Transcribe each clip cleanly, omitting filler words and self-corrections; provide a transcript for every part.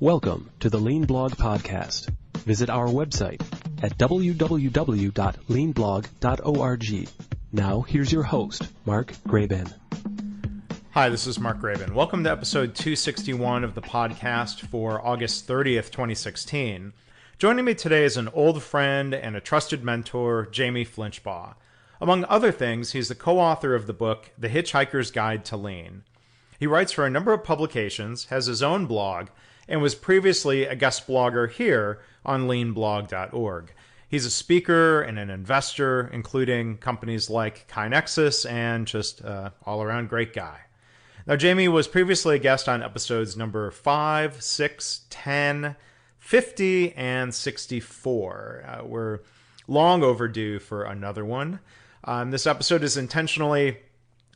Welcome to the Lean Blog Podcast. Visit our website at www.leanblog.org. Now, here's your host, Mark Graban. Hi, this is Mark Graban. Welcome to episode 261 of the podcast for August 30th, 2016. Joining me today is an old friend and a trusted mentor, Jamie Flinchbaugh. Among other things, he's the co-author of the book, The Hitchhiker's Guide to Lean. He writes for a number of publications, has his own blog, and was previously a guest blogger here on leanblog.org. He's a speaker and an investor, including companies like KaiNexus, and just all-around great guy. Now, Jamie was previously a guest on episodes number 5, 6, 10, 50, and 64. We're long overdue for another one. This episode is intentionally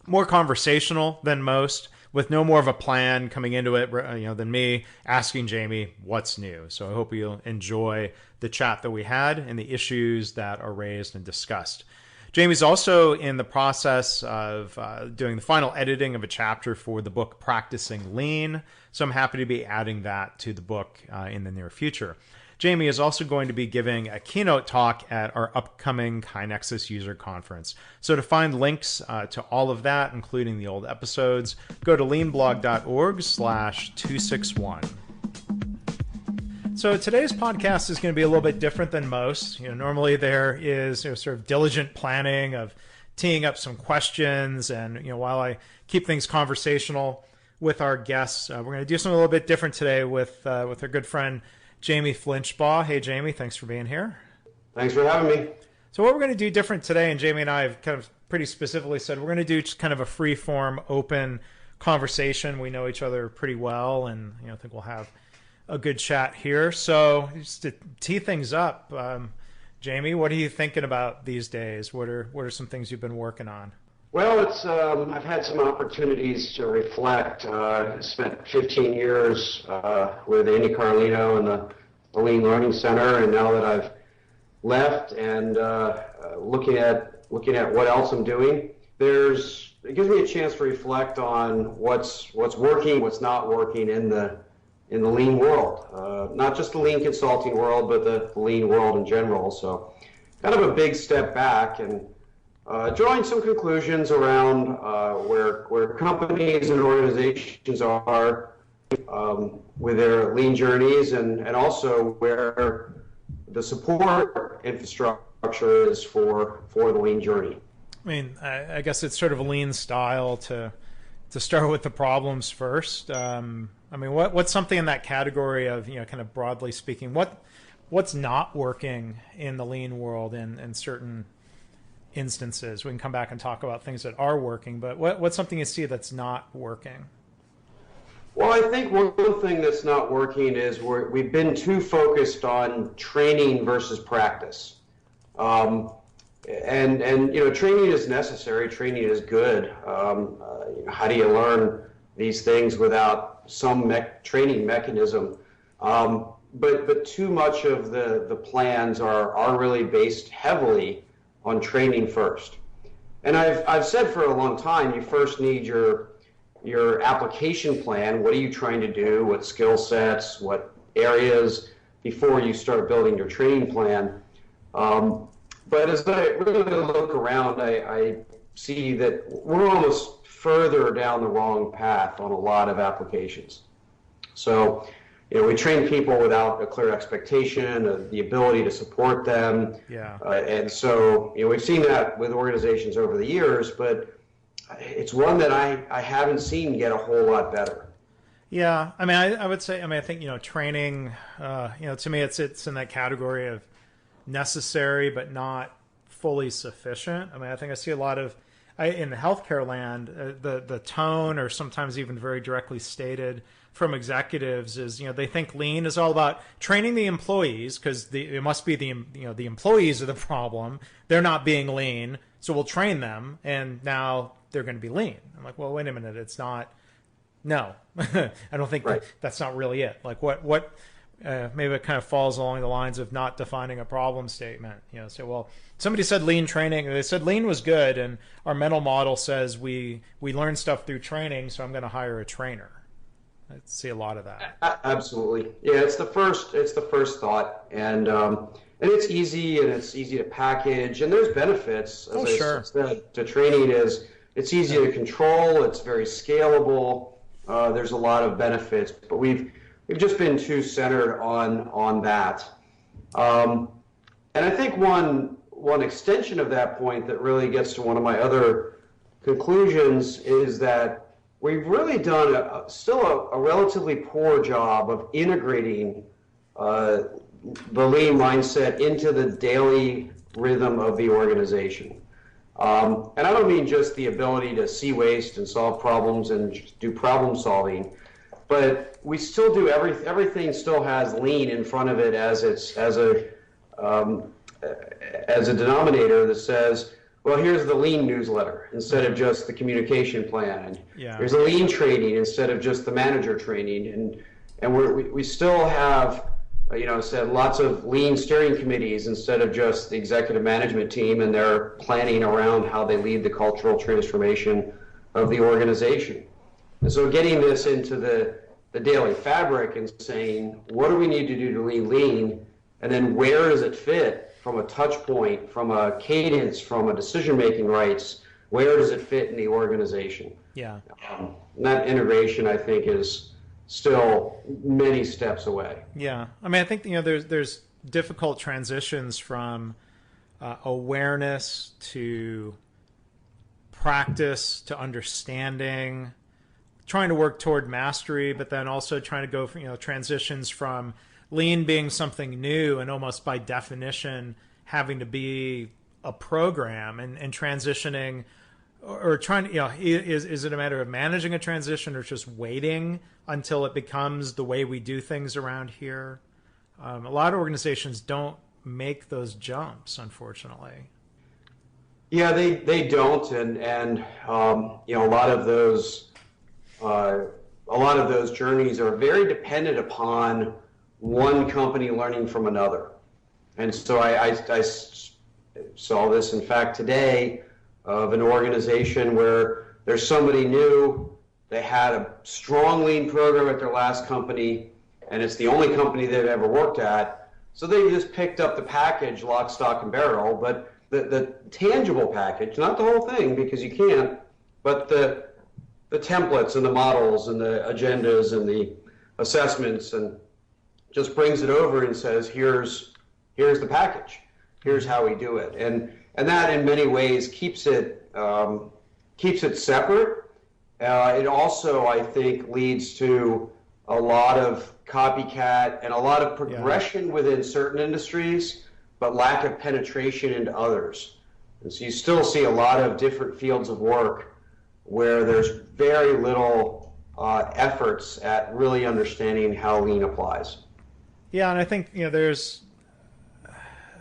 more conversational than most, with no more of a plan coming into it, than me asking Jamie what's new. So I hope you'll enjoy the chat that we had and the issues that are raised and discussed. Jamie's also in the process of doing the final editing of a chapter for the book Practicing Lean. So I'm happy to be adding that to the book in the near future. Jamie is also going to be giving a keynote talk at our upcoming KaiNexus User Conference. So to find links to all of that, including the old episodes, go to leanblog.org/261. So today's podcast is going to be a little bit different than most. Normally there is sort of diligent planning of teeing up some questions, and while I keep things conversational with our guests, we're going to do something a little bit different today with our good friend Jamie Flinchbaugh. Hey, Jamie, thanks for being here. Thanks for having me. So what we're going to do different today, and Jamie and I have kind of pretty specifically said, we're going to do just kind of a free-form, open conversation. We know each other pretty well, and I think we'll have a good chat here. So just to tee things up, Jamie, what are you thinking about these days? What are some things you've been working on? Well, I've had some opportunities to reflect. I spent 15 years with Andy Carlino in the Lean Learning Center, and now that I've left and looking at what else I'm doing, it gives me a chance to reflect on what's working, what's not working in the lean world. Not just the lean consulting world, but the lean world in general. So kind of a big step back and drawing some conclusions around where companies and organizations are with their lean journeys, and also where the support infrastructure is for the lean journey. I mean, I guess it's sort of a lean style to start with the problems first. What's something in that category of, kind of broadly speaking, what's not working in the lean world in certain instances? We can come back and talk about things that are working, but what's something you see that's not working? Well, I think one thing that's not working is we've been too focused on training versus practice. And training is necessary. Training is good. How do you learn these things without some training mechanism? But too much of the plans are really based heavily on training first. And I've said for a long time, you first need your application plan. What are you trying to do? What skill sets? What areas? Before you start building your training plan. But as I really look around, I see that we're almost further down the wrong path on a lot of applications. So, we train people without a clear expectation, the ability to support them. Yeah. And so, we've seen that with organizations over the years, but it's one that I haven't seen get a whole lot better. Yeah. I would say, I think, training, to me, it's in that category of necessary, but not fully sufficient. I think I see a lot of, in the healthcare land, the tone, or sometimes even very directly stated from executives, is they think lean is all about training the employees, because it must be the employees are the problem. They're not being lean, so we'll train them, and now they're going to be lean. I'm like, well, wait a minute, it's not. No, I don't think right. That's not really it. Like what maybe it kind of falls along the lines of not defining a problem statement. Say, well, somebody said lean training. They said lean was good, and our mental model says we learn stuff through training, so I'm going to hire a trainer. I see a lot of that. Absolutely. Yeah, it's the first thought, and it's easy to package, and there's benefits, as I said, to training. It's easy to control, it's very scalable. There's a lot of benefits, but we've just been too centered on that. And I think one extension of that point that really gets to one of my other conclusions is that we've really done still a relatively poor job of integrating the lean mindset into the daily rhythm of the organization. And I don't mean just the ability to see waste and solve problems and do problem solving, but we still do everything still has lean in front of it as a denominator that says, well, here's the lean newsletter instead of just the communication plan, and here's a lean training instead of just the manager training, and we still have said lots of lean steering committees instead of just the executive management team and their planning around how they lead the cultural transformation of the organization. And so getting this into the daily fabric and saying, what do we need to do to lead lean, and then where does it fit from a touch point, from a cadence, from a decision-making rights, where does it fit in the organization? Yeah. And that integration, I think, is still many steps away. Yeah, I mean, I think there's difficult transitions from awareness to practice to understanding, trying to work toward mastery, but then also trying to go from transitions from lean being something new and almost by definition having to be a program, and transitioning or trying to, is it a matter of managing a transition or just waiting until it becomes the way we do things around here? A lot of organizations don't make those jumps, unfortunately. Yeah, they don't, and a lot of those journeys are very dependent upon one company learning from another. And so I saw this, in fact, today, of an organization where there's somebody new. They had a strong lean program at their last company, and it's the only company they've ever worked at. So they just picked up the package, lock, stock, and barrel, but the tangible package, not the whole thing because you can't, but the templates and the models and the agendas and the assessments, and just brings it over and says, here's the package. Here's how we do it. And that in many ways keeps it separate. It also, I think, leads to a lot of copycat and a lot of progression within certain industries, but lack of penetration into others. And so you still see a lot of different fields of work where there's very little efforts at really understanding how lean applies. Yeah, and I think there's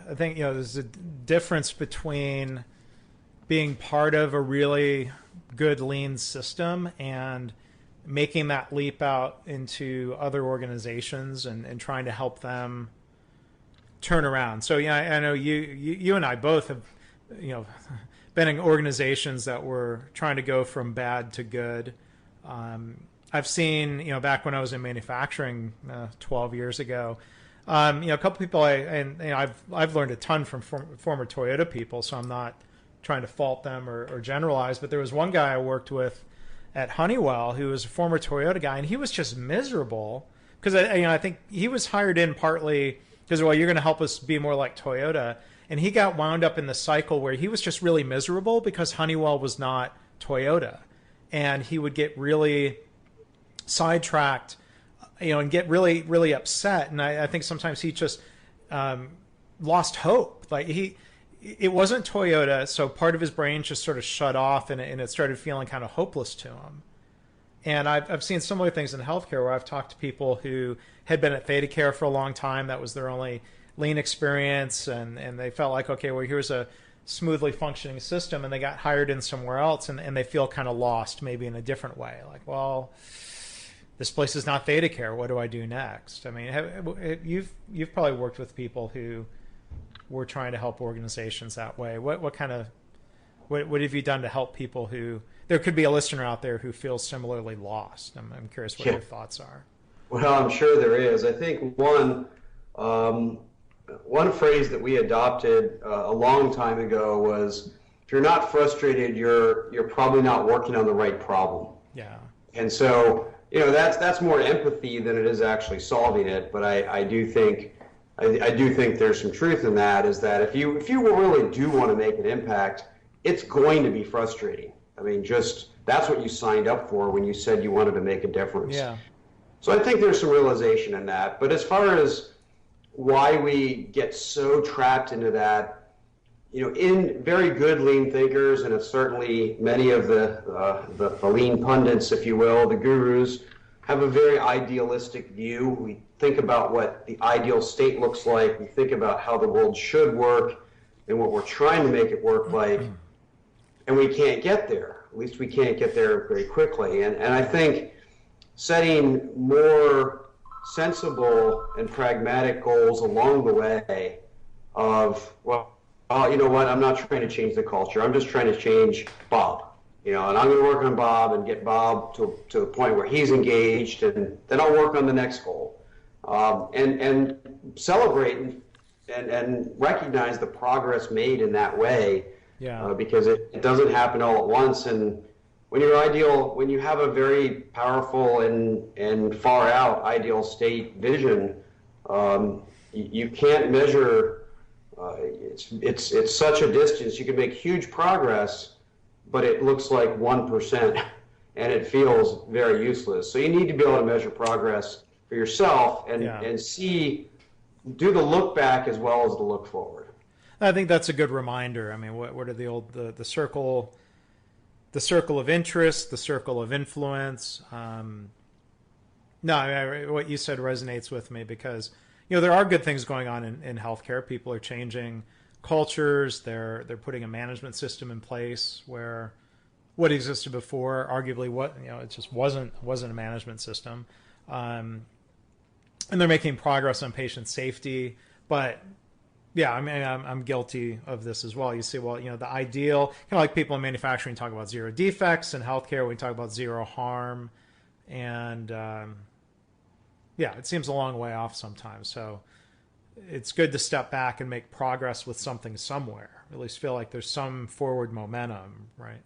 a difference between being part of a really good lean system and making that leap out into other organizations and trying to help them turn around. So I know you and I both have been in organizations that were trying to go from bad to good. I've seen back when I was in manufacturing 12 years ago. A couple people I've learned a ton from former Toyota people, so I'm not trying to fault them or generalize, but there was one guy I worked with at Honeywell who was a former Toyota guy, and he was just miserable because I think he was hired in partly because, well, you're going to help us be more like Toyota, and he got wound up in the cycle where he was just really miserable because Honeywell was not Toyota, and he would get really sidetracked and get really, really upset. And I think sometimes he just lost hope. Like it wasn't Toyota, so part of his brain just sort of shut off, and it started feeling kind of hopeless to him. And I've seen similar things in healthcare where I've talked to people who had been at ThedaCare for a long time. That was their only lean experience, and they felt like, okay, well, here's a smoothly functioning system, and they got hired in somewhere else, and they feel kind of lost, maybe in a different way. Like, well, this place is not ThedaCare. What do I do next? I mean, you've probably worked with people who were trying to help organizations that way. What kind of What have you done to help people who, there could be a listener out there who feels similarly lost? I'm curious what your thoughts are. Well, I'm sure there is. I think one phrase that we adopted a long time ago was, if you're not frustrated, you're probably not working on the right problem. Yeah. And so, that's more empathy than it is actually solving it. But I do think there's some truth in that, is that if you really do want to make an impact, it's going to be frustrating. I mean, that's what you signed up for when you said you wanted to make a difference. Yeah. So I think there's some realization in that. But as far as why we get so trapped into that, in very good lean thinkers, and it's certainly many of the lean pundits, if you will, the gurus, have a very idealistic view. We think about what the ideal state looks like. We think about how the world should work and what we're trying to make it work like, and we can't get there. At least we can't get there very quickly. And I think setting more sensible and pragmatic goals along the way of, you know what, I'm not trying to change the culture. I'm just trying to change Bob. And I'm going to work on Bob and get Bob to the point where he's engaged, and then I'll work on the next goal. And celebrate and recognize the progress made in that way, because it doesn't happen all at once. And when you have a very powerful and far out ideal state vision, you can't measure. It's such a distance. You can make huge progress, but it looks like 1%, and it feels very useless. So you need to be able to measure progress for yourself and do the look back as well as the look forward. I think that's a good reminder. I mean, what are the circle of interest, the circle of influence? What you said resonates with me, because there are good things going on in healthcare. People are changing cultures. They're putting a management system in place where what existed before, arguably, it just wasn't a management system. And they're making progress on patient safety. But yeah, I mean, I'm guilty of this as well. You see, the ideal, kind of like people in manufacturing talk about zero defects. In healthcare, we talk about zero harm. And it seems a long way off sometimes. So it's good to step back and make progress with something somewhere. At least feel like there's some forward momentum, right?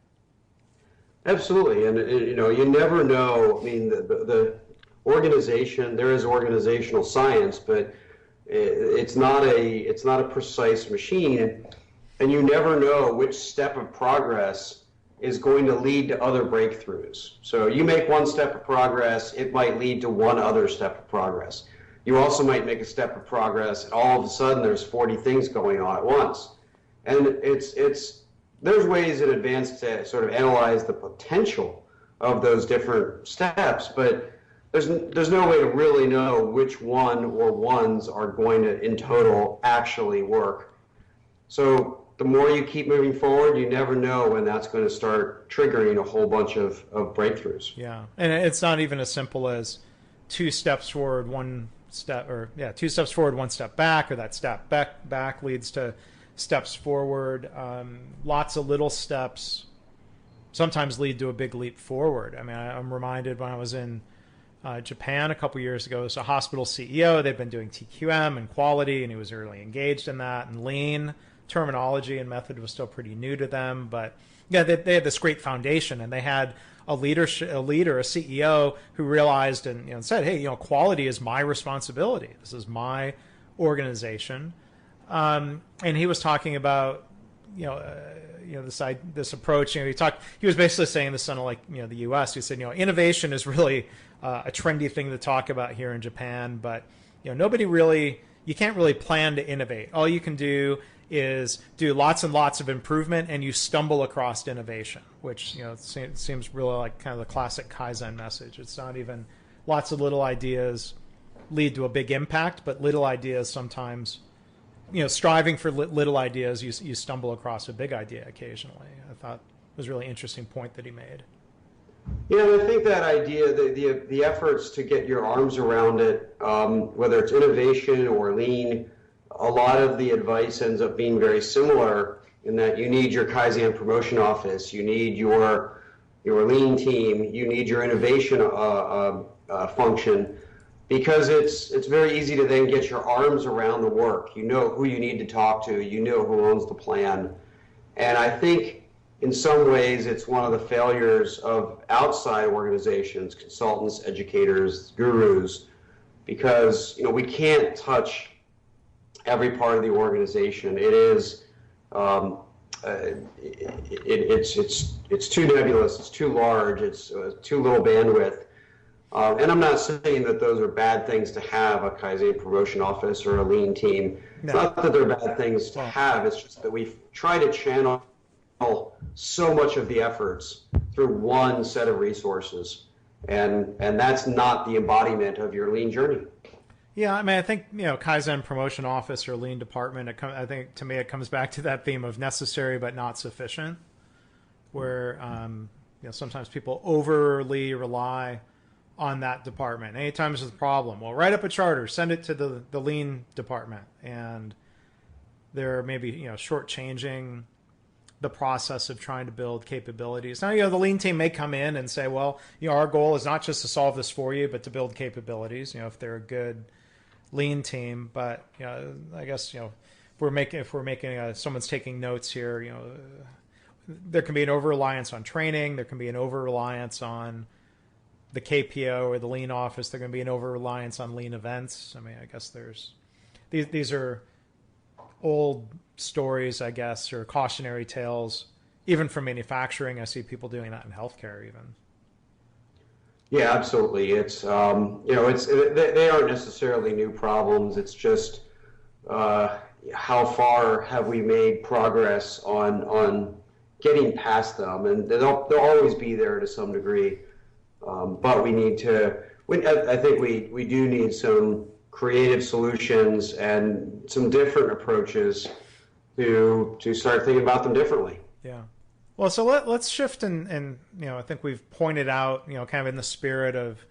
Absolutely. And, you never know. I mean, the organization, there is organizational science, but it's not a precise machine. And you never know which step of progress is going to lead to other breakthroughs. So you make one step of progress, it might lead to one other step of progress. You also might make a step of progress, and all of a sudden there's 40 things going on at once. And there's ways in advance to sort of analyze the potential of those different steps, but there's no way to really know which one or ones are going to, in total, actually work. So the more you keep moving forward, you never know when that's going to start triggering a whole bunch of breakthroughs. Yeah, and it's not even as simple as 2 steps forward, 1 step, or 2 steps forward, 1 step back, or that step back leads to steps forward. Lots of little steps sometimes lead to a big leap forward. I mean, I'm reminded when I was in Japan a couple years ago, as a hospital CEO, they'd been doing TQM and quality, and he was really engaged in that, and lean terminology and method was still pretty new to them. But yeah, they had this great foundation, and they had a leader, a CEO who realized and said, hey, quality is my responsibility. This is my organization. And he was talking about, this approach. He was basically saying this sounded like, the U.S. He said, innovation is really a trendy thing to talk about here in Japan, but you can't really plan to innovate. All you can do is do lots and lots of improvement, and you stumble across innovation, which seems really like kind of the classic Kaizen message. It's not even lots of little ideas lead to a big impact, but little ideas sometimes, striving for little ideas, you stumble across a big idea occasionally. I thought it was a really interesting point that he made. Yeah, and I think that idea, the efforts to get your arms around it, whether it's innovation or lean, a lot of the advice ends up being very similar. in that you need your Kaizen promotion office, you need your lean team, you need your innovation function, because it's very easy to then get your arms around the work. You know who you need to talk to, you know who owns the plan. And I think in some ways it's one of the failures of outside organizations, consultants, educators, gurus, because we can't touch every part of the organization. It is it's too nebulous, it's too large, it's too little bandwidth. And I'm not saying that those are bad things to have, a Kaizen promotion office or a lean team. No. It's not that they're bad things to have, it's just that we try to channel so much of the efforts through one set of resources. And that's not the embodiment of your lean journey. Yeah, I mean, I think, Kaizen promotion office or lean department, I think to me it comes back to that theme of necessary but not sufficient, where sometimes people overly rely on that department. Anytime there's a problem, well, write up a charter, send it to the lean department, and they're maybe shortchanging the process of trying to build capabilities. Now, the lean team may come in and say, well, our goal is not just to solve this for you, but to build capabilities, if they're a good lean team. But, I guess, if we're making someone's taking notes here, there can be an over-reliance on training. There can be an over-reliance on the KPO or the lean office. There can be an over-reliance on lean events. I mean, I guess these are old stories, I guess, or cautionary tales, even from manufacturing. I see people doing that in healthcare even. Yeah, absolutely. It's they aren't necessarily new problems. It's just how far have we made progress on getting past them, and they'll always be there to some degree. But we need to. I think we do need some creative solutions and some different approaches to start thinking about them differently. Yeah. Well, so let's shift and I think we've pointed out, kind of in the spirit of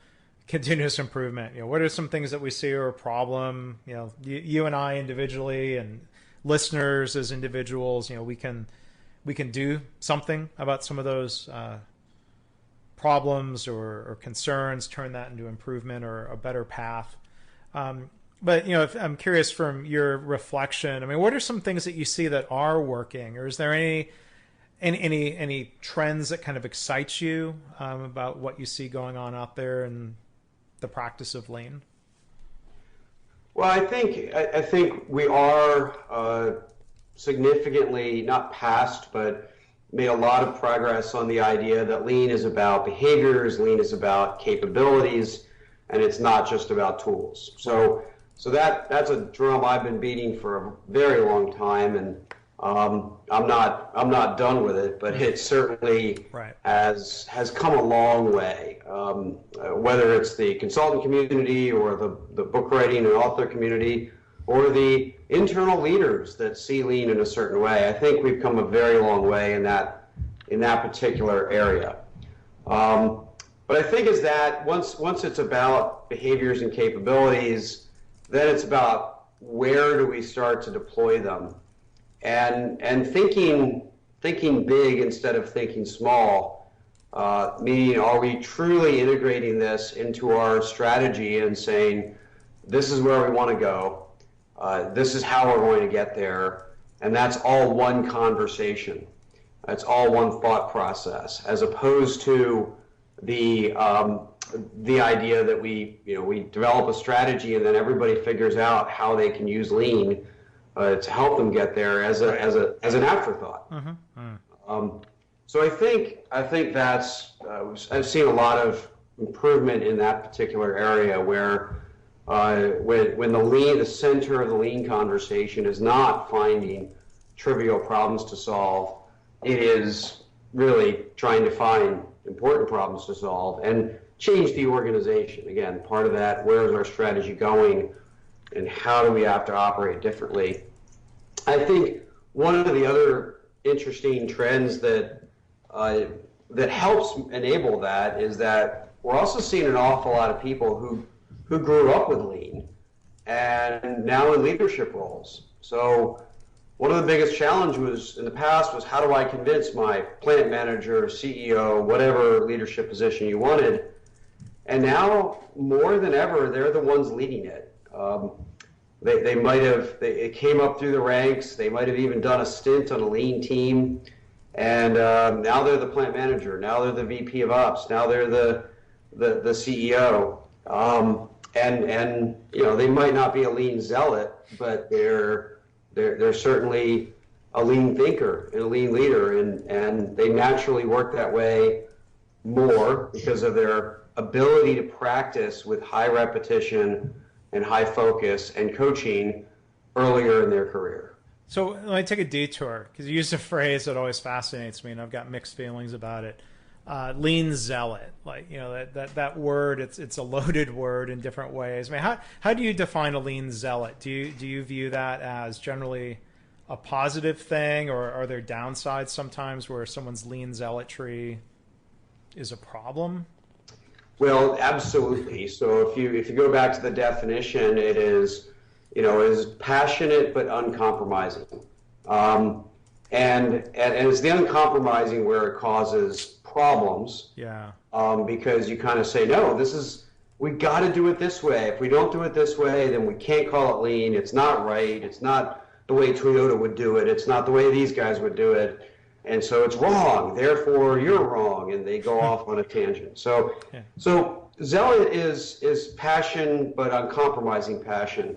continuous improvement, what are some things that we see are a problem, you and I individually and listeners as individuals, we can do something about some of those problems or concerns, turn that into improvement or a better path. But if I'm curious from your reflection, I mean, what are some things that you see that are working, or is there any trends that kind of excite you about what you see going on out there in the practice of lean? Well, I think we are significantly not past, but made a lot of progress on the idea that lean is about behaviors, lean is about capabilities, and it's not just about tools. So that's a drum I've been beating for a very long time, and I'm not done with it, but it certainly has come a long way. Whether it's the consultant community or the book writing and author community or the internal leaders that see lean in a certain way, I think we've come a very long way in that particular area. But I think is that once it's about behaviors and capabilities, then it's about where do we start to deploy them, and thinking big instead of thinking small. Meaning, are we truly integrating this into our strategy and saying, this is where we want to go, this is how we're going to get there, and that's all one conversation. That's all one thought process, as opposed to the idea that we develop a strategy and then everybody figures out how they can use lean to help them get there as an afterthought. So I think that's I've seen a lot of improvement in that particular area where when the center of the lean conversation is not finding trivial problems to solve, it is really trying to find important problems to solve and change the organization. Again, part of that, where is our strategy going and how do we have to operate differently? I think one of the other interesting trends that helps enable that is that we're also seeing an awful lot of people who grew up with lean and now in leadership roles. So one of the biggest challenges in the past was, how do I convince my plant manager, CEO, whatever leadership position you wanted? And now, more than ever, they're the ones leading it. They might have, it came up through the ranks, they might have even done a stint on a lean team, and now they're the plant manager, now they're the VP of Ops, now they're the CEO. And you know, they might not be a lean zealot, but they're certainly a lean thinker and a lean leader, and they naturally work that way more because of their ability to practice with high repetition and high focus and coaching earlier in their career. So let me take a detour, because you used a phrase that always fascinates me, and I've got mixed feelings about it. Lean zealot, like, you know, that word, it's a loaded word in different ways. I mean, how do you define a lean zealot? Do you view that as generally a positive thing, or are there downsides sometimes where someone's lean zealotry is a problem? Well, absolutely. So if you go back to the definition, it is, you know, is passionate but uncompromising, and it's the uncompromising where it causes problems. Yeah. Because you kind of say, no, we got to do it this way. If we don't do it this way, then we can't call it lean. It's not right. It's not the way Toyota would do it. It's not the way these guys would do it. And so it's wrong, therefore you're wrong, and they go off on a tangent. So, yeah. So zealot is passion, but uncompromising passion.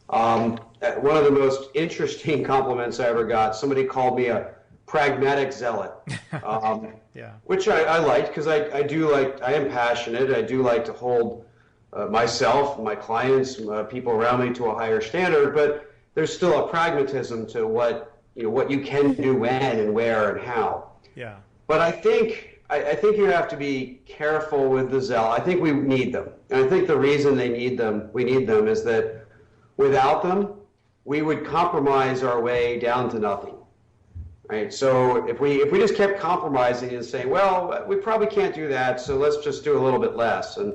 One of the most interesting compliments I ever got, somebody called me a pragmatic zealot, yeah. which I liked, because I am passionate. I do like to hold myself, my clients, people around me to a higher standard, but there's still a pragmatism to what you can do when and where and how. Yeah. But I think you have to be careful with the zeal. I think we need them. And I think the reason we need them is that without them, we would compromise our way down to nothing. Right? So if we just kept compromising and saying, well, we probably can't do that, so let's just do a little bit less. And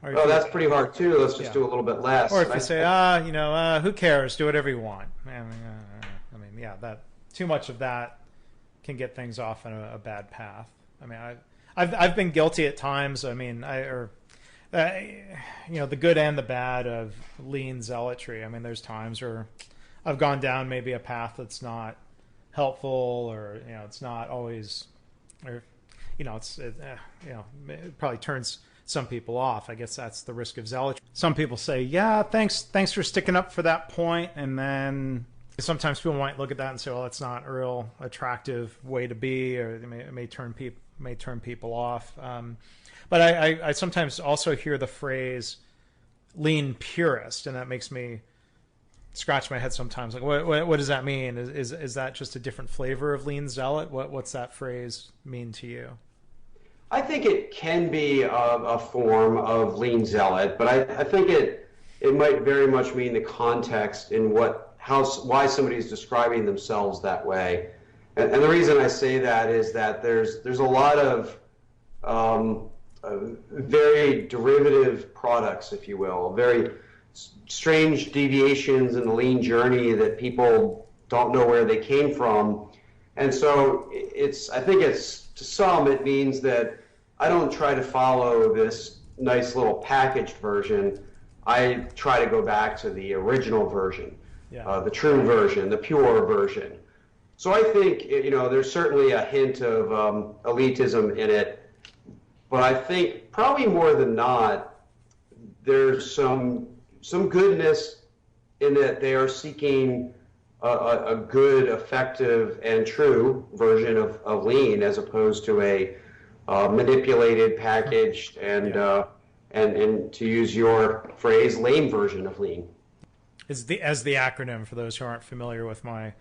oh, that's pretty hard too. Let's just do a little bit less. Or if you say, who cares? Do whatever you want. I mean, yeah, that too much of that can get things off in a bad path. I mean, I've been guilty at times. I mean, the good and the bad of lean zealotry. I mean, there's times where I've gone down maybe a path that's not helpful, or it's not always, or it probably turns some people off. I guess that's the risk of zealotry. Some people say, yeah, thanks for sticking up for that point, and then sometimes people might look at that and say, well, that's not a real attractive way to be, or it may turn people off. But I sometimes also hear the phrase lean purist, and that makes me scratch my head sometimes. Like, what does that mean? Is that just a different flavor of lean zealot? What's that phrase mean to you? I think it can be a form of lean zealot, but I think it might very much mean the context in why somebody's describing themselves that way. And the reason I say that is that there's a lot of very derivative products, if you will, very strange deviations in the lean journey that people don't know where they came from. And so I think to some, it means that I don't try to follow this nice little packaged version. I try to go back to the original version. Yeah. The true version, the pure version. So I think there's certainly a hint of elitism in it, but I think probably more than not, there's some goodness in that they are seeking a good, effective, and true version of lean, as opposed to a manipulated, packaged, and to use your phrase, lame version of lean. As the acronym, for those who aren't familiar with my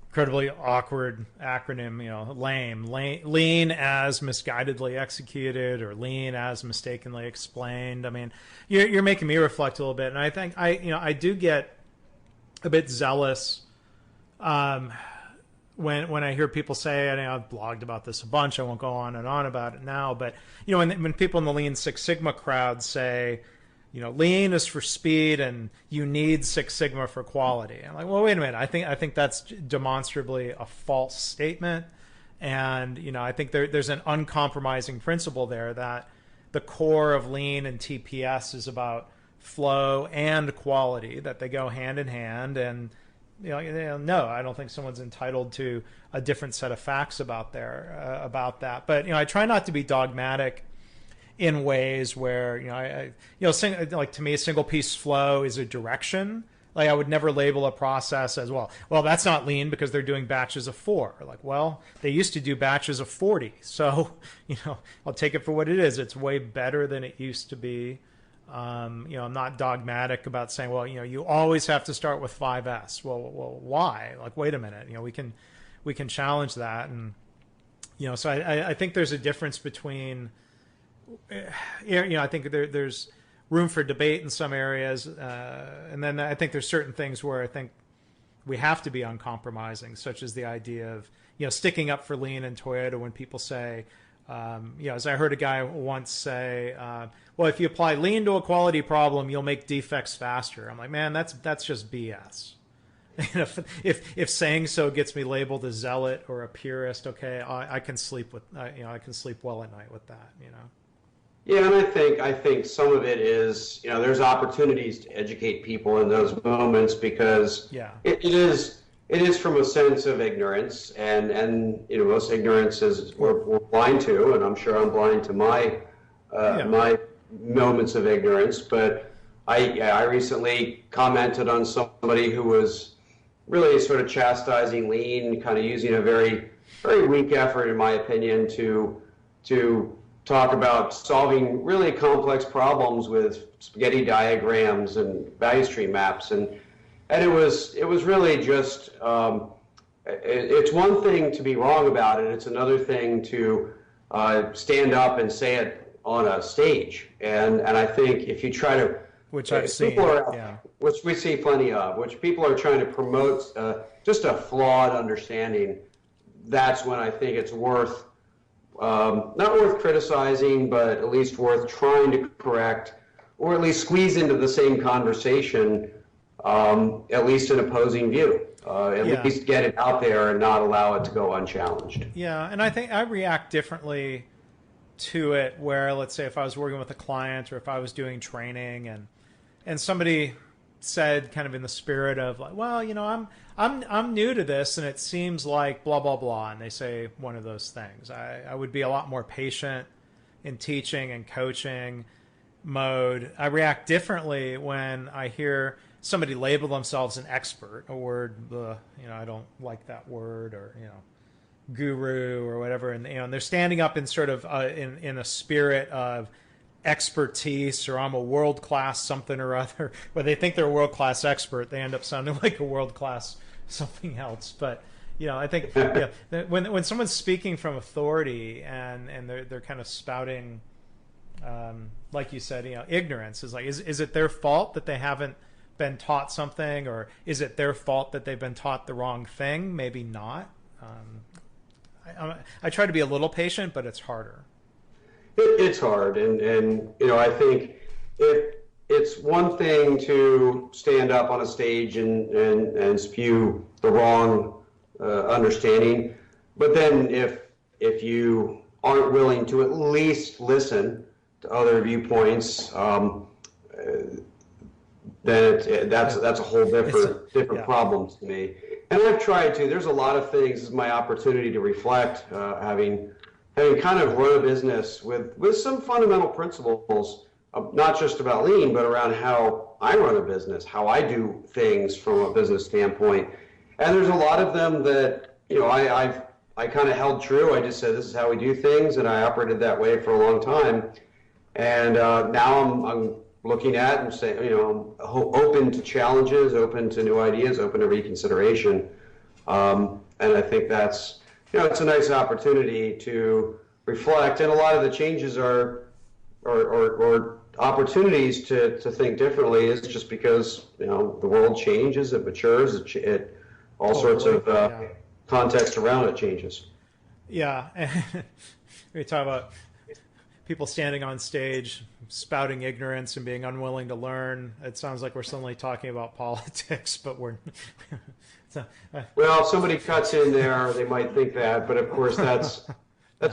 incredibly awkward acronym, LAME, lean as misguidedly executed, or lean as mistakenly explained. I mean, you're making me reflect a little bit, and I think I do get a bit zealous when I hear people say, and I've blogged about this a bunch, I won't go on and on about it now, but when people in the Lean Six Sigma crowd say, lean is for speed and you need Six Sigma for quality. I'm like, well, wait a minute. I think that's demonstrably a false statement. And, I think there's an uncompromising principle there that the core of lean and TPS is about flow and quality, that they go hand in hand. And, no, I don't think someone's entitled to a different set of facts about that. But, I try not to be dogmatic in ways where, like to me, a single piece flow is a direction. Like I would never label a process as well, that's not lean because they're doing batches of 4. Like, well, they used to do batches of 40. So, I'll take it for what it is. It's way better than it used to be. I'm not dogmatic about saying, well, you always have to start with 5S. Well, why? Like, wait a minute, we can challenge that. And, so I think there's a difference between, I think there's room for debate in some areas. And then I think there's certain things where I think we have to be uncompromising, such as the idea of, sticking up for lean and Toyota when people say, as I heard a guy once say, well, if you apply lean to a quality problem, you'll make defects faster. I'm like, man, that's just BS. If saying so gets me labeled a zealot or a purist, okay, I can sleep with, I can sleep well at night with that, Yeah, and I think some of it is, there's opportunities to educate people in those moments because it is from a sense of ignorance, and most ignorance is we're blind to, and I'm sure I'm blind to my my moments of ignorance. But I recently commented on somebody who was really sort of chastising lean, kind of using a very, very weak effort, in my opinion, to talk about solving really complex problems with spaghetti diagrams and value stream maps, and it was really just it's one thing to be wrong about it, it's another thing to stand up and say it on a stage, and I think if you try to, which I've seen, which we see plenty of, which people are trying to promote just a flawed understanding, that's when I think it's worth not worth criticizing, but at least worth trying to correct, or at least squeeze into the same conversation, at least an opposing view. At least get it out there and not allow it to go unchallenged. Yeah, and I think I react differently to it where, let's say, if I was working with a client or if I was doing training and somebody said, kind of in the spirit of like, well, I'm new to this and it seems like blah, blah, blah. And they say one of those things. I would be a lot more patient in teaching and coaching mode. I react differently when I hear somebody label themselves an expert, a word, I don't like that word, or, guru or whatever. And they're standing up in sort of in a spirit of expertise, or I'm a world-class something or other, where they think they're a world-class expert, they end up sounding like a world-class something else. But I think when someone's speaking from authority and they're kind of spouting, like you said, ignorance, is like, is it their fault that they haven't been taught something, or is it their fault that they've been taught the wrong thing? Maybe not. I try to be a little patient, but it's harder. It's hard, and I think it's one thing to stand up on a stage and spew the wrong understanding, but then if you aren't willing to at least listen to other viewpoints, then that's a whole different problem to me. And I've tried to. There's a lot of things. This is my opportunity to reflect, having kind of run a business with some fundamental principles, not just about lean, but around how I run a business, how I do things from a business standpoint. And there's a lot of them that I kind of held true. I just said, this is how we do things, and I operated that way for a long time. And now I'm looking at and saying, I'm open to challenges, open to new ideas, open to reconsideration. And I think that's, it's a nice opportunity to reflect. And a lot of the changes are opportunities to think differently is just because, the world changes, it matures, all sorts of context around it changes. Yeah. We talk about people standing on stage spouting ignorance and being unwilling to learn. It sounds like we're suddenly talking about politics, but we're. Well, if somebody cuts in there, they might think that, but of course that's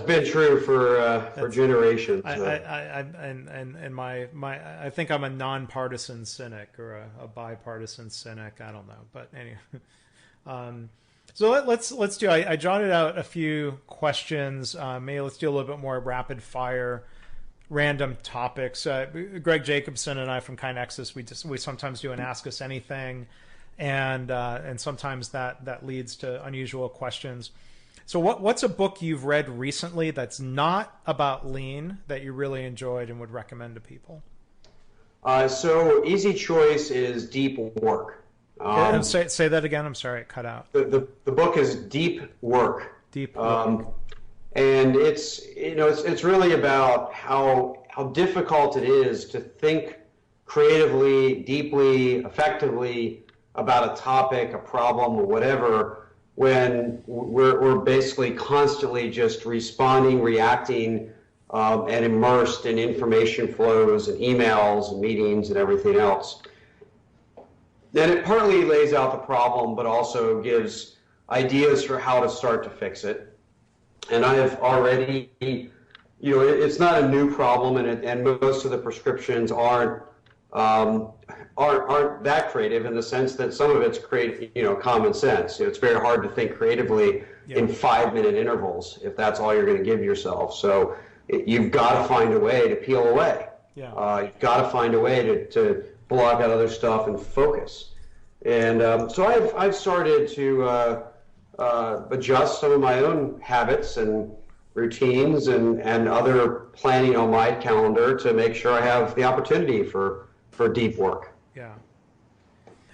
been true for generations. I think I'm a nonpartisan cynic or a bipartisan cynic. I don't know, but anyway. So let's do. I jotted out a few questions. Maybe let's do a little bit more rapid fire, random topics. Greg Jacobson and I from KaiNexus, we sometimes do an Ask Us Anything, and sometimes that leads to unusual questions. So what's a book you've read recently that's not about lean that you really enjoyed and would recommend to people? So easy choice is Deep Work. Say that again. I'm sorry, it cut out. The book is Deep Work. Deep Work. And it's really about how difficult it is to think creatively, deeply, effectively about a topic, a problem, or whatever, when we're basically constantly just responding, reacting, and immersed in information flows and emails and meetings and everything else. Then it partly lays out the problem, but also gives ideas for how to start to fix it. And I have already, it's not a new problem, and most of the prescriptions aren't that creative in the sense that some of it's common sense. It's very hard to think creatively in 5-minute intervals if that's all you're going to give yourself. So you've got to find a way to peel away. You've got to find a way to block out other stuff and focus. And so I've started to adjust some of my own habits and routines and other planning on my calendar to make sure I have the opportunity for deep work. Yeah.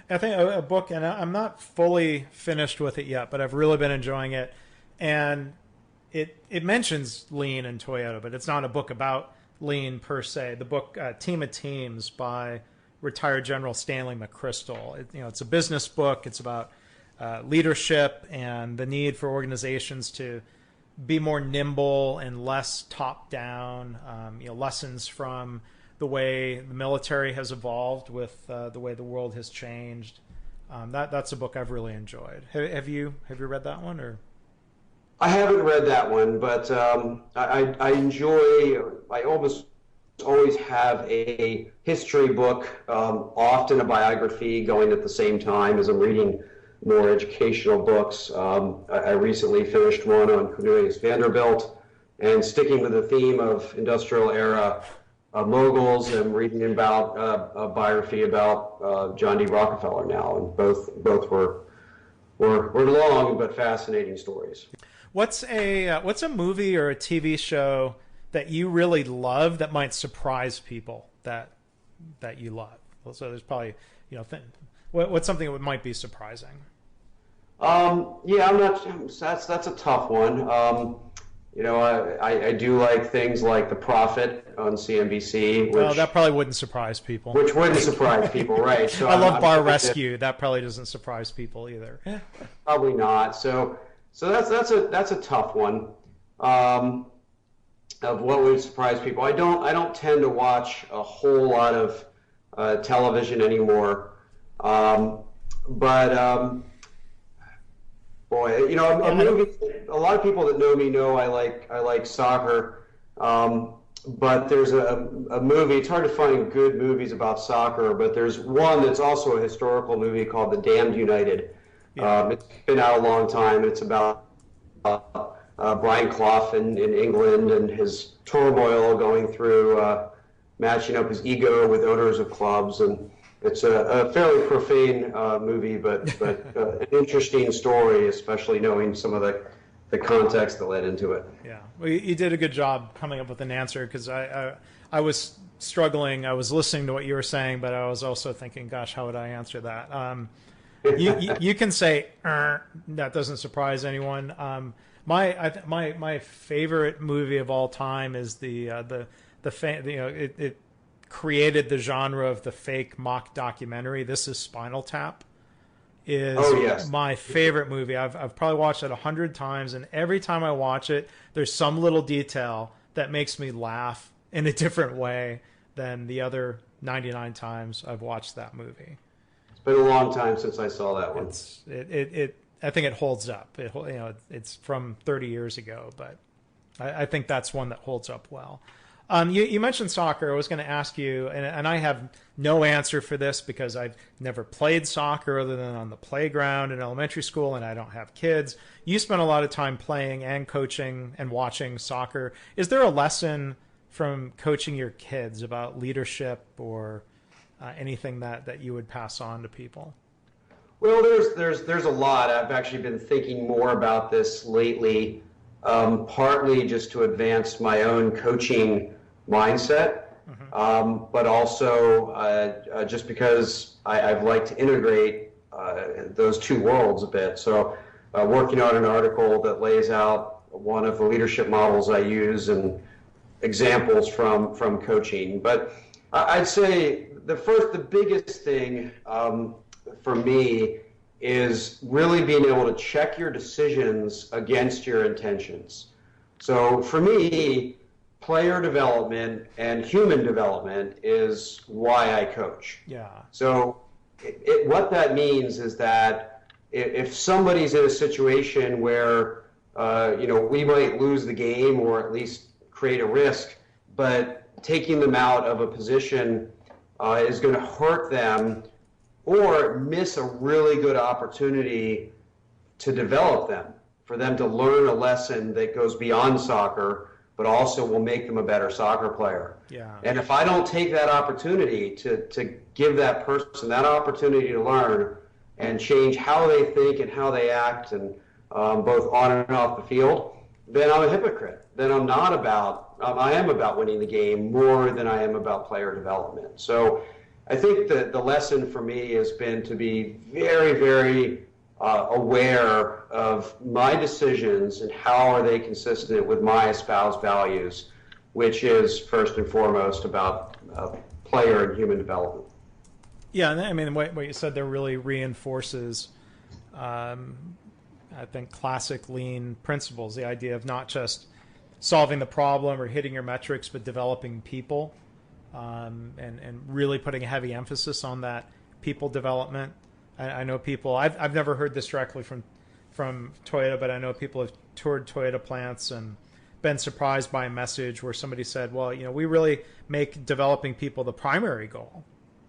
I think a book, and I'm not fully finished with it yet, but I've really been enjoying it. And it mentions lean and Toyota, but it's not a book about lean per se. The book Team of Teams by retired General Stanley McChrystal. It's a business book. It's about leadership and the need for organizations to be more nimble and less top-down. Lessons from the way the military has evolved with the way the world has changed. That's a book I've really enjoyed. Have you read that one, or? I haven't read that one, but I almost always have a history book, often a biography going at the same time as I'm reading more educational books. I recently finished one on Cornelius Vanderbilt, and sticking with the theme of industrial era moguls, I'm reading about a biography about John D. Rockefeller now, and both were long but fascinating stories. What's a movie or a TV show that you really love that might surprise people that you love? So there's probably what's something that might be surprising? I'm not. That's a tough one. I do like things like The Prophet on CNBC. Well, that probably wouldn't surprise people. Which wouldn't surprise people, right? So I love Bar Rescue. That probably doesn't surprise people either. Probably not. So that's a tough one. Of what would surprise people. I don't tend to watch a whole lot of television anymore. Boy, a lot of people that know me know I like soccer. But there's a movie. It's hard to find good movies about soccer, but there's one that's also a historical movie called The Damned United. It's been out a long time. It's about Brian Clough in England and his turmoil going through matching up his ego with owners of clubs, and it's a fairly profane movie, but an interesting story, especially knowing some of the context that led into it. Yeah, well, you did a good job coming up with an answer, because I was struggling. I was listening to what you were saying, but I was also thinking, gosh, how would I answer that? You can say that doesn't surprise anyone. My favorite movie of all time is it created the genre of the fake mock documentary. This Is Spinal Tap is my favorite movie. I've probably watched it 100 times, and every time I watch it, there's some little detail that makes me laugh in a different way than the other 99 times I've watched that movie. It's been a long time since I saw that one. I think it holds up. It's from 30 years ago, but I think that's one that holds up well. You mentioned soccer. I was going to ask you, and I have no answer for this because I've never played soccer other than on the playground in elementary school, and I don't have kids. You spent a lot of time playing and coaching and watching soccer. Is there a lesson from coaching your kids about leadership or anything that you would pass on to people? Well, there's a lot. I've actually been thinking more about this lately, partly just to advance my own coaching mindset, but also just because I've liked to integrate those two worlds a bit. So working on an article that lays out one of the leadership models I use and examples from coaching. But I'd say the biggest thing for me is really being able to check your decisions against your intentions. So for me, player development and human development is why I coach. Yeah. So what that means is that if somebody's in a situation where we might lose the game or at least create a risk, but taking them out of a position is going to hurt them or miss a really good opportunity to develop them, for them to learn a lesson that goes beyond soccer, but also will make them a better soccer player. Yeah. And if I don't take that opportunity to give that person that opportunity to learn and change how they think and how they act, and both on and off the field, then I'm a hypocrite. Then I am about winning the game more than I am about player development. So I think that the lesson for me has been to be very, very aware of my decisions and how are they consistent with my espoused values, which is first and foremost about player and human development. Yeah, I mean, what you said there really reinforces, I think, classic lean principles, the idea of not just solving the problem or hitting your metrics, but developing people, and really putting a heavy emphasis on that people development. I know people, I've never heard this directly from Toyota, but I know people have toured Toyota plants and been surprised by a message where somebody said, well, we really make developing people the primary goal.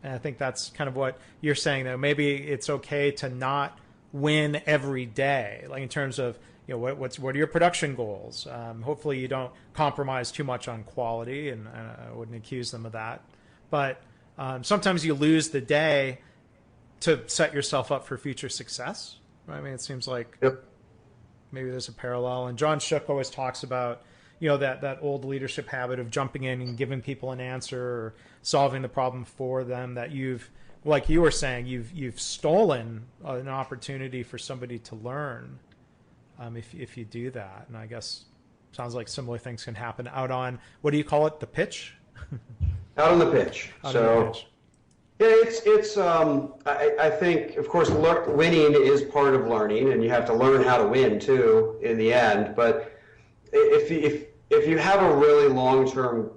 And I think that's kind of what you're saying, though. Maybe it's okay to not win every day, like in terms of, what are your production goals? Hopefully you don't compromise too much on quality, and I wouldn't accuse them of that. But sometimes you lose the day to set yourself up for future success. I mean, it seems like maybe there's a parallel. And John Shook always talks about, that old leadership habit of jumping in and giving people an answer or solving the problem for them, that you've, like you were saying, you've stolen an opportunity for somebody to learn if you do that. And I guess sounds like similar things can happen out on, what do you call it, the pitch? Out on the pitch. Yeah, I think, of course, winning is part of learning, and you have to learn how to win too in the end. But if you have a really long-term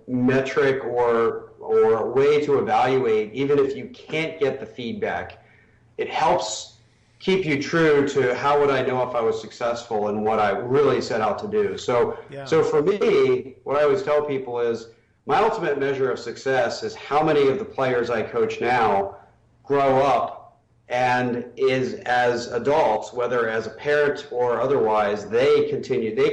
metric or way to evaluate, even if you can't get the feedback, it helps keep you true to how would I know if I was successful and what I really set out to do. So for me, what I always tell people is, my ultimate measure of success is how many of the players I coach now grow up and is as adults, whether as a parent or otherwise, they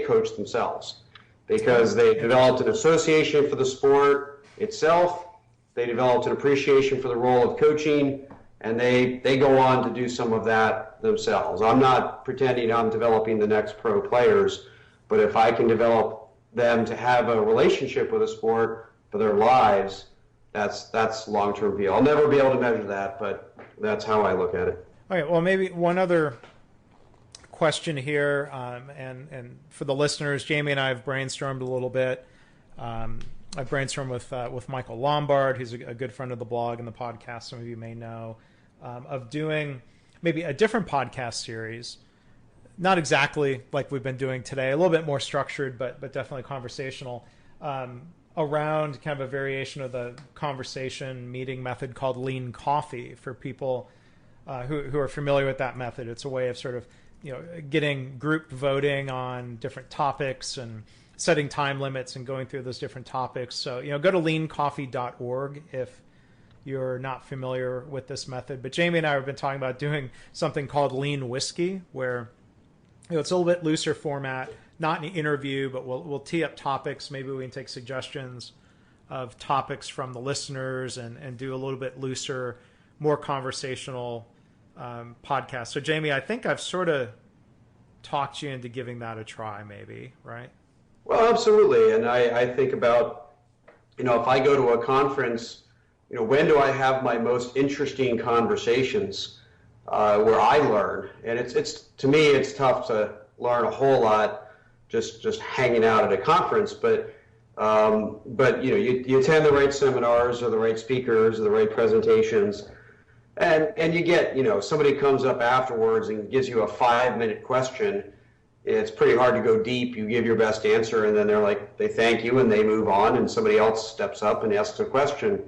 coach themselves because they developed an association for the sport itself, they developed an appreciation for the role of coaching, and they go on to do some of that themselves. I'm not pretending I'm developing the next pro players, but if I can develop them to have a relationship with a sport for their lives, that's long-term view. I'll never be able to measure that, but that's how I look at it. Okay, well, maybe one other question here, and for the listeners, Jamie and I have brainstormed a little bit. I've brainstormed with Michael Lombard, who's a good friend of the blog and the podcast, some of you may know, of doing maybe a different podcast series, not exactly like we've been doing today, a little bit more structured, but definitely conversational, around kind of a variation of the conversation meeting method called lean coffee for people who are familiar with that method. It's a way of sort of, getting group voting on different topics and setting time limits and going through those different topics. So, go to leancoffee.org if you're not familiar with this method. But Jamie and I have been talking about doing something called Lean Whiskey, where it's a little bit looser format, not an interview, but we'll tee up topics. Maybe we can take suggestions of topics from the listeners and do a little bit looser, more conversational podcast. So Jamie, I think I've sort of talked you into giving that a try, maybe, right? Well, absolutely. And I think about, if I go to a conference, when do I have my most interesting conversations where I learn? And it's to me, it's tough to learn a whole lot just hanging out at a conference. But you attend the right seminars or the right speakers or the right presentations, and you get, somebody comes up afterwards and gives you a 5-minute question. It's pretty hard to go deep. You give your best answer, and then they thank you and they move on, and somebody else steps up and asks a question.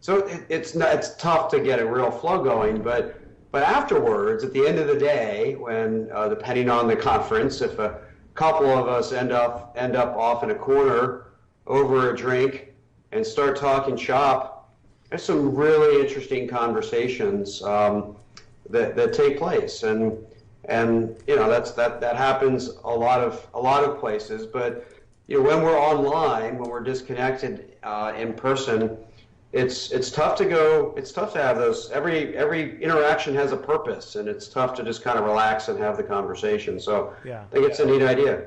So it's tough to get a real flow going, but afterwards, at the end of the day, when depending on the conference, if a couple of us end up off in a corner over a drink and start talking shop, there's some really interesting conversations that take place, and that happens a lot of places. But when we're online, when we're disconnected in person, it's tough to have those. Every interaction has a purpose, and it's tough to just kind of relax and have the conversation. So yeah. I think it's a neat idea.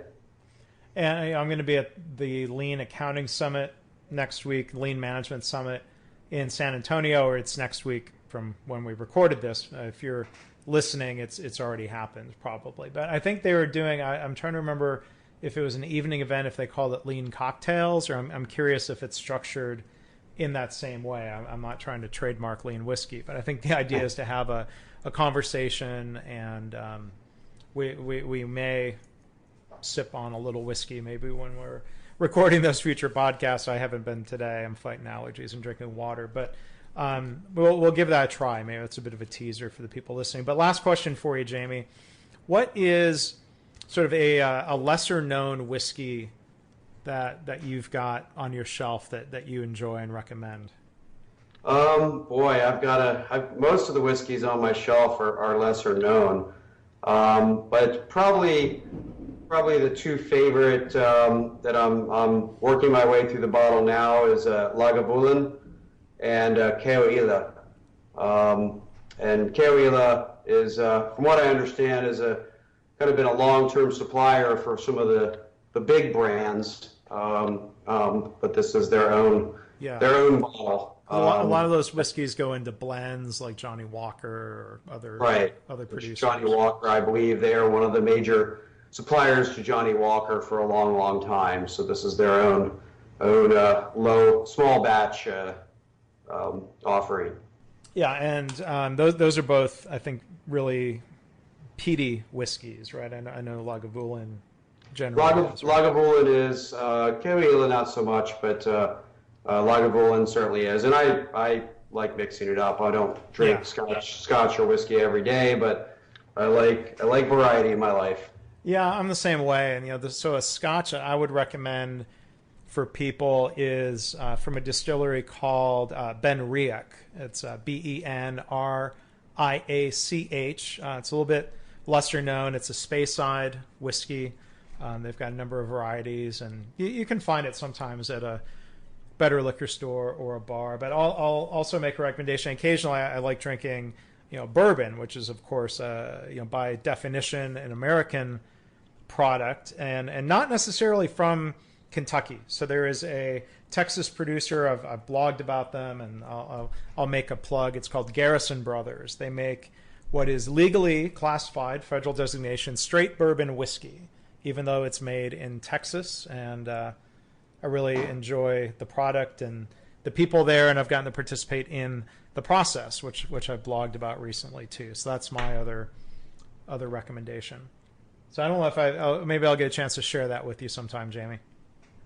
And I'm going to be at the Lean Accounting Summit next week, Lean Management Summit in San Antonio, or it's next week from when we recorded this. If you're listening, it's already happened probably. But I think they were doing, I'm trying to remember if it was an evening event, if they called it Lean Cocktails, or I'm curious if it's structured in that same way. I'm not trying to trademark Lean Whiskey, but I think the idea is to have a conversation, and we may sip on a little whiskey maybe when we're recording those future podcasts. I haven't been today. I'm fighting allergies and drinking water, but we'll give that a try. Maybe it's a bit of a teaser for the people listening. But last question for you, Jamie. What is sort of a lesser known whiskey that you've got on your shelf that you enjoy and recommend? Boy, most of the whiskeys on my shelf are lesser known, but probably the two favorite that I'm working my way through the bottle now is Lagavulin and Keoila. And Keoila is, from what I understand, is kind of been a long-term supplier for some of the big brands. But this is their own bottle. A lot of those whiskeys go into blends like Johnny Walker or other producers. Johnny Walker, I believe they are one of the major suppliers to Johnny Walker for a long time. So this is their own small batch offering. Yeah, and those are both, I think, really peaty whiskeys, right? I know Lagavulin generally is. Right? Lagavulin is, Keoila not so much, but Lagavulin certainly is. And I like mixing it up. I don't drink scotch or whiskey every day, but I like variety in my life. Yeah, I'm the same way. And so a scotch I would recommend for people is from a distillery called Benriach. It's Benriach. It's a little bit lesser known. It's a Speyside whiskey. They've got a number of varieties, and you can find it sometimes at a better liquor store or a bar. But I'll also make a recommendation. Occasionally, I like drinking, bourbon, which is of course, by definition, an American product, and not necessarily from Kentucky. So there is a Texas producer. I've blogged about them, and I'll make a plug. It's called Garrison Brothers. They make what is legally classified, federal designation, straight bourbon whiskey, even though it's made in Texas. And I really enjoy the product and the people there, and I've gotten to participate in the process, which I've blogged about recently too. So that's my other recommendation. So I don't know if maybe I'll get a chance to share that with you sometime, Jamie.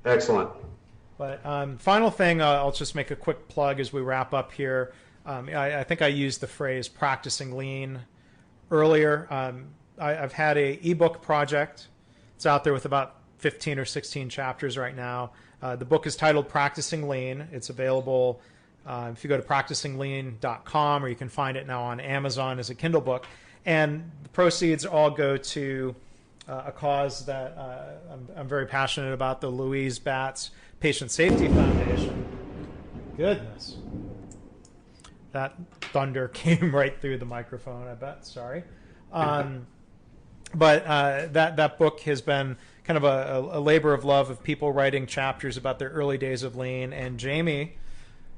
Excellent. But final thing, I'll just make a quick plug as we wrap up here. I think I used the phrase practicing lean earlier. I've had a ebook project. It's out there with about 15 or 16 chapters right now. The book is titled Practicing Lean. It's available if you go to practicinglean.com, or you can find it now on Amazon as a Kindle book. And the proceeds all go to a cause that I'm very passionate about, the Louise Batts Patient Safety Foundation. Goodness. That thunder came right through the microphone, I bet. Sorry. But that book has been kind of a labor of love of people writing chapters about their early days of lean. And Jamie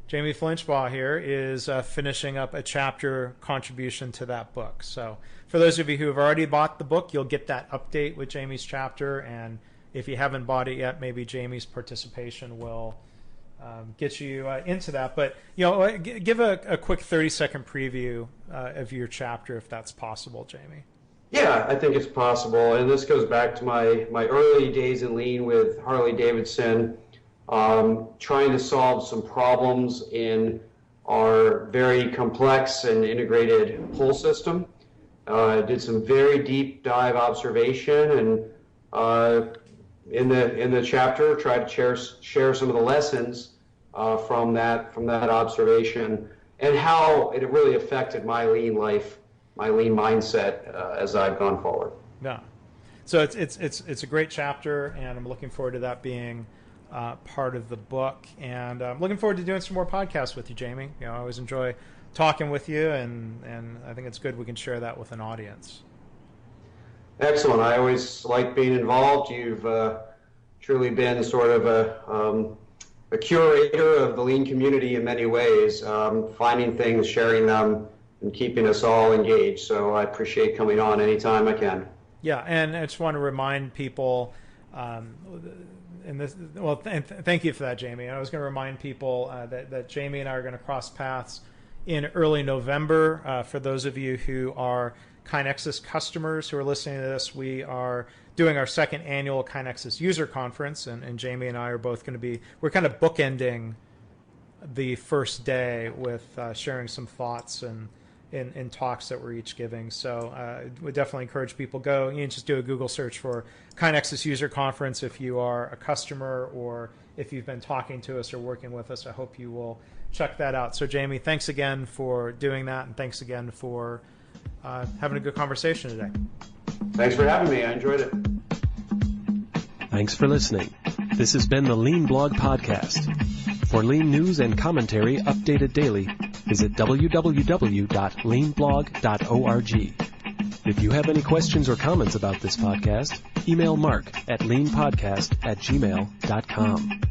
Flinchbaugh here is finishing up a chapter contribution to that book. So for those of you who have already bought the book, you'll get that update with Jamie's chapter. And if you haven't bought it yet, maybe Jamie's participation will get you into that. But give a quick 30-second preview of your chapter, if that's possible, Jamie. Yeah, I think it's possible. And this goes back to my early days in lean with Harley-Davidson, trying to solve some problems in our very complex and integrated pull system. Did some very deep dive observation, and in the chapter tried to share some of the lessons from that observation, and how it really affected my lean life, my lean mindset as I've gone forward. Yeah, so it's a great chapter, and I'm looking forward to that being part of the book. And I'm looking forward to doing some more podcasts with you, Jamie. I always enjoy talking with you, and I think it's good we can share that with an audience. Excellent. I always like being involved. You've truly been sort of a curator of the lean community in many ways, finding things, sharing them, and keeping us all engaged. So I appreciate coming on anytime I can. Yeah, and I just want to remind people, thank you for that, Jamie. I was going to remind people that Jamie and I are going to cross paths in early November. For those of you who are KaiNexus customers who are listening to this, we are doing our second annual KaiNexus User Conference, and Jamie and I are both going to be, we're kind of bookending the first day with sharing some thoughts and in talks that we're each giving. So we definitely encourage people go. You can just do a Google search for KaiNexus User Conference if you are a customer, or if you've been talking to us or working with us. I hope you will check that out. So Jamie, thanks again for doing that, and thanks again for having a good conversation today. Thanks for having me. I enjoyed it. Thanks for listening. This has been the Lean Blog Podcast. For lean news and commentary updated daily, visit www.leanblog.org. If you have any questions or comments about this podcast, email Mark at leanpodcast@gmail.com.